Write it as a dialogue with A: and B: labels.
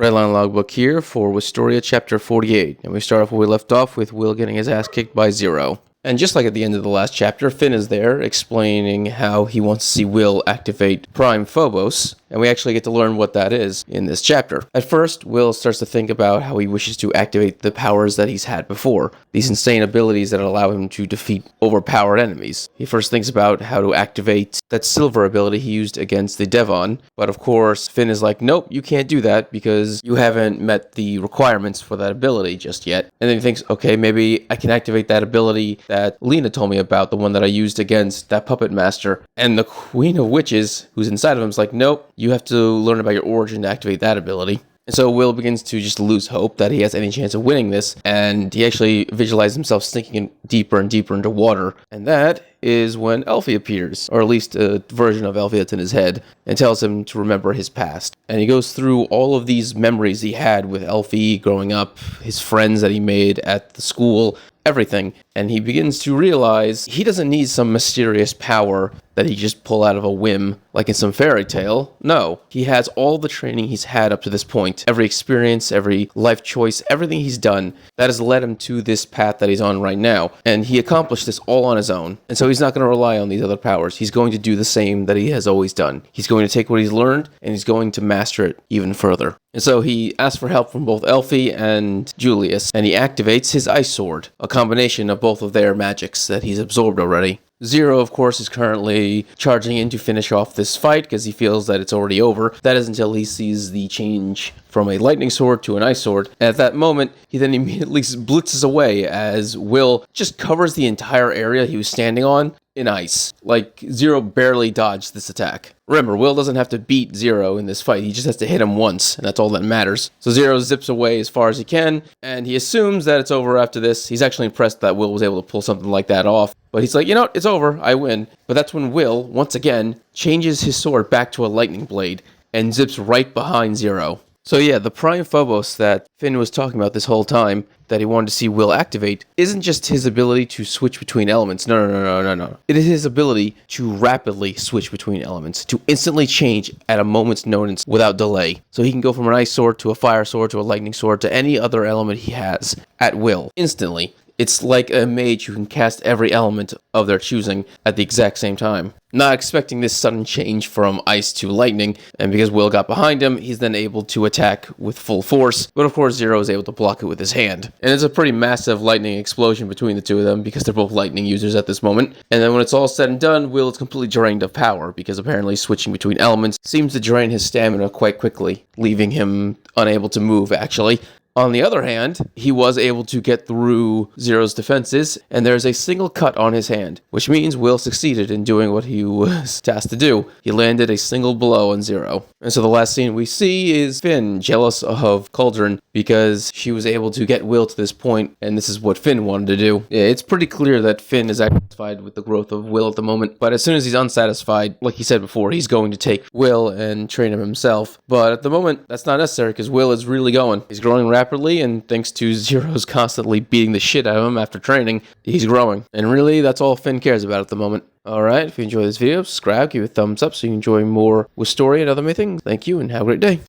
A: Redline logbook here for Wistoria chapter 48, and we start off where we left off with Will getting his ass kicked by Zero. And just like at the end of the last chapter, Finn is there explaining how he wants to see Will activate Prime Phobos, and we actually get to learn what that is in this chapter. At first, Will starts to think about how he wishes to activate the powers that he's had before, these insane abilities that allow him to defeat overpowered enemies. He first thinks about how to activate that silver ability he used against the Devon, but of course, Finn is like, nope, you can't do that because you haven't met the requirements for that ability just yet. And then he thinks, okay, maybe I can activate that ability that Lena told me about, the one that I used against that puppet master. And the Queen of Witches, who's inside of him, is like, nope, you have to learn about your origin to activate that ability. And so Will begins to just lose hope that he has any chance of winning this, and he actually visualizes himself sinking in deeper and deeper into water. And that is when Elfie appears, or at least a version of Elfie that's in his head, and tells him to remember his past. And he goes through all of these memories he had with Elfie growing up, his friends that he made at the school, everything. And he begins to realize he doesn't need some mysterious power that he just pull out of a whim, like in some fairy tale. No, he has all the training he's had up to this point, every experience, every life choice, everything he's done that has led him to this path that he's on right now. And he accomplished this all on his own. And so he's not going to rely on these other powers. He's going to do the same that he has always done. He's going to take what he's learned and he's going to master it even further. And so he asks for help from both Elfie and Julius, and he activates his Ice Sword, a combination of both of their magics that he's absorbed already. Zero, of course, is currently charging in to finish off this fight because he feels that it's already over. That is until he sees the change from a lightning sword to an ice sword. And at that moment, he then immediately blitzes away as Will just covers the entire area he was standing on in ice. Like, Zero barely dodged this attack. Remember, Will doesn't have to beat Zero in this fight. He just has to hit him once, and that's all that matters. So Zero zips away as far as he can, and he assumes that it's over after this. He's actually impressed that Will was able to pull something like that off. But he's like, you know what, it's over, I win. But that's when Will, once again, changes his sword back to a lightning blade and zips right behind Zero. So yeah, the Prime Phobos that Finn was talking about this whole time that he wanted to see Will activate isn't just his ability to switch between elements. No. It is his ability to rapidly switch between elements, to instantly change at a moment's notice without delay. So he can go from an ice sword to a fire sword to a lightning sword to any other element he has at will, instantly. It's like a mage who can cast every element of their choosing at the exact same time. Not expecting this sudden change from ice to lightning, and because Will got behind him, he's then able to attack with full force, but of course Zero is able to block it with his hand. And it's a pretty massive lightning explosion between the two of them because they're both lightning users at this moment. And then when it's all said and done, Will is completely drained of power because apparently switching between elements seems to drain his stamina quite quickly, leaving him unable to move actually. On the other hand, he was able to get through Zero's defenses, and there's a single cut on his hand, which means Will succeeded in doing what he was tasked to do. He landed a single blow on Zero. And so the last scene we see is Finn jealous of Cauldron because she was able to get Will to this point, and this is what Finn wanted to do. Yeah, it's pretty clear that Finn is satisfied with the growth of Will at the moment, but as soon as he's unsatisfied, like he said before, he's going to take Will and train him himself. But at the moment, that's not necessary because Will is really going. He's growing rapidly, and thanks to Zero's constantly beating the shit out of him after training, he's growing. And really, that's all Finn cares about at the moment. Alright, if you enjoyed this video, subscribe, give it a thumbs up so you can enjoy more Wistoria and other things. Thank you, and have a great day.